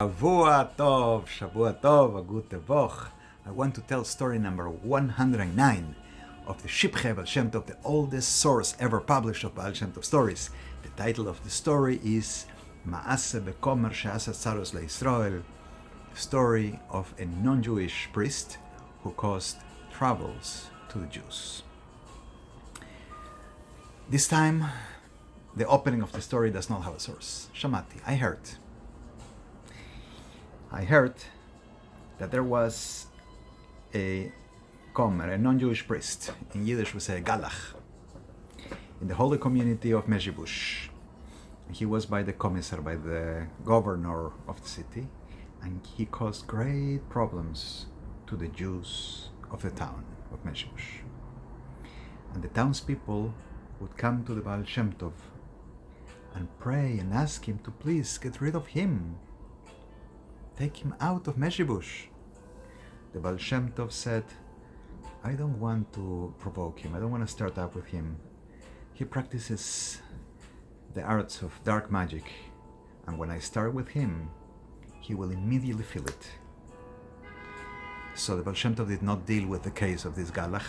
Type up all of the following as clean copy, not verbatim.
Shavua Tov, a gute Woch. I want to tell story number 109 of the Shivchei Baal Shem Tov, the oldest source ever published of Baal Shem Tov stories. The title of the story is Ma'ase Bekomer She'asa Tzaros LeIsrael, story of a non-Jewish priest who caused troubles to the Jews. This time, the opening of the story does not have a source. Shamati, I heard that there was a Komer, a non-Jewish priest. In Yiddish we say Galach, in the holy community of Mezhibush. He was by the commissar, by the governor of the city, and he caused great problems to the Jews of the town of Mezhibush. And the townspeople would come to the Baal Shem Tov and pray and ask him to please get rid of him. Take him out of Mezhibush. The Baal Shem Tov said, I don't want to provoke him. I don't want to start up with him. He practices the arts of dark magic, and when I start with him, he will immediately feel it. So the Baal Shem Tov did not deal with the case of this Galach.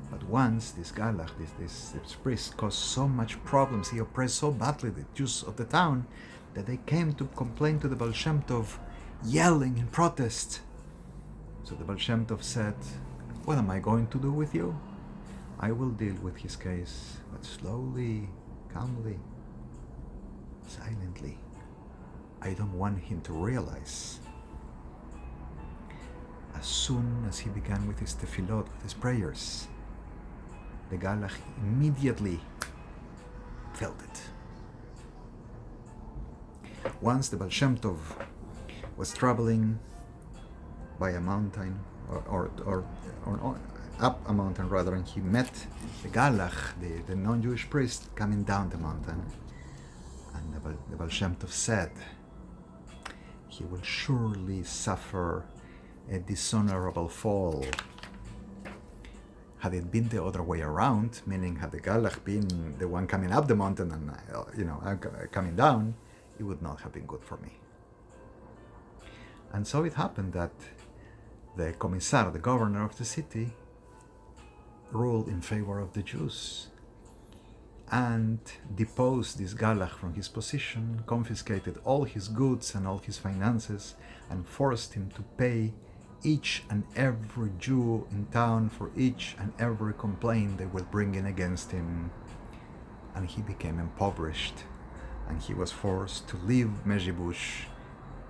But once this Galach, this priest, caused so much problems, he oppressed so badly the Jews of the town, that they came to complain to the Baal Shem Tov, yelling in protest. So the Baal Shem Tov said, what am I going to do with you? I will deal with his case, but slowly, calmly, silently. I don't want him to realize. As soon as he began with his tefillot, with his prayers, the Galach immediately felt it. Once the Baal Shem Tov was traveling by a mountain, or up a mountain rather, and he met the Galach, the non-Jewish priest, coming down the mountain. And the Baal Shem Tov said, he will surely suffer a dishonorable fall. Had it been the other way around, meaning had the Galach been the one coming up the mountain and coming down, it would not have been good for me. And so it happened that the commissar, the governor of the city, ruled in favor of the Jews and deposed this Galach from his position, confiscated all his goods and all his finances, and forced him to pay each and every Jew in town for each and every complaint they would bring in against him. And he became impoverished, and he was forced to leave Mezhibush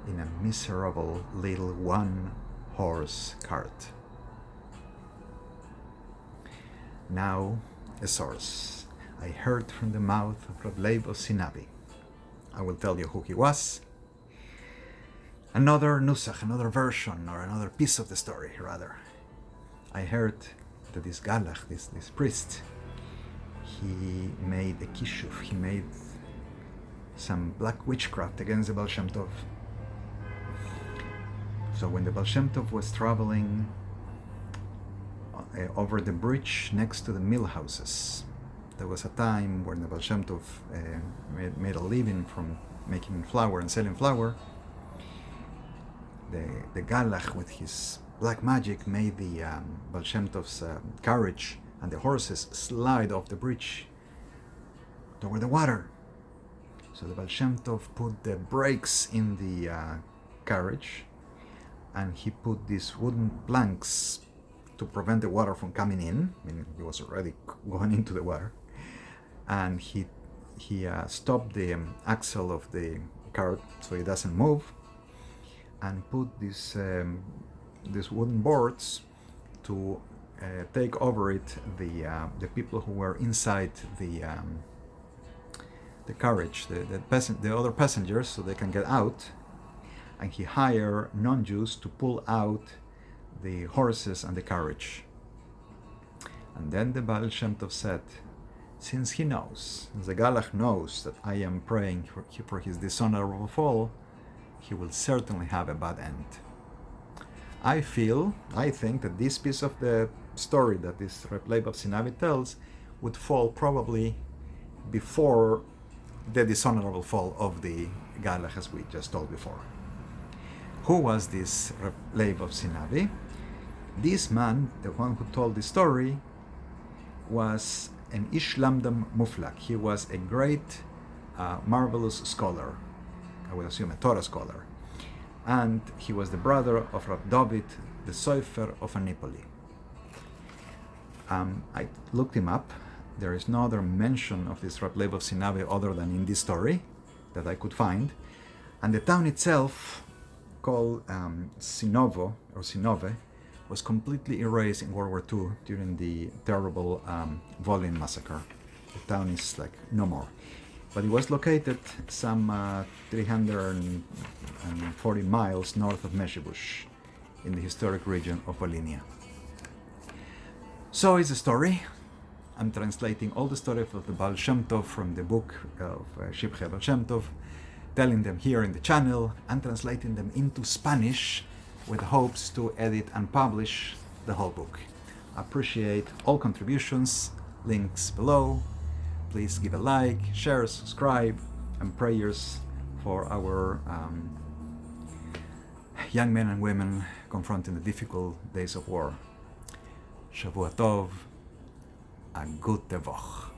in a miserable little one-horse cart. Now, a source. I heard from the mouth of Reb Leib of Sinabi. I will tell you who he was. Another nusach, another version, or another piece of the story, rather. I heard that this Galach, this priest, he made a kishuf, he made some black witchcraft against the Baal Shem Tov. So when the Baal Shem Tov was traveling over the bridge next to the mill houses, there was a time when the Baal Shem Tov made a living from making flour and selling flour. The Galach, with his black magic, made the Baal Shem Tov's carriage and the horses slide off the bridge toward the water. So the Baal Shem Tov put the brakes in the carriage, and he put these wooden planks to prevent the water from coming in. I mean, it was already going into the water. And he stopped the axle of the cart so it doesn't move, and put these wooden boards to take over it the people who were inside the carriage, the other passengers, so they can get out. And he hired non-Jews to pull out the horses and the carriage. And then the Baal Shem Tov said, since he knows, the Galach knows that I am praying for his dishonorable fall, he will certainly have a bad end. I think that this piece of the story that this Reb Leib of Sinabi tells would fall probably before the dishonorable fall of the Galach, as we just told before. Who was this Reb Leib of Sinavi? This man, the one who told the story, was an Ish Lamdam Muflak. He was a great, marvelous scholar, I would assume a Torah scholar. And he was the brother of Rab David, the Sofer of Anipoli. I looked him up. There is no other mention of this Reb Leib of Sinavi other than in this story that I could find. And the town itself, called Sinovo, or Sinove, was completely erased in World War II during the terrible Volyn massacre. The town is like no more. But it was located some 340 miles north of Mezhibush, in the historic region of Volhynia. So is the story. I'm translating all the story of the Baal Shem Tov from the book of Shivchei Baal Shem Tov, telling them here in the channel and translating them into Spanish with hopes to edit and publish the whole book. I appreciate all contributions, links below. Please give a like, share, subscribe, and prayers for our young men and women confronting the difficult days of war. Shavua Tov, a gute Woche.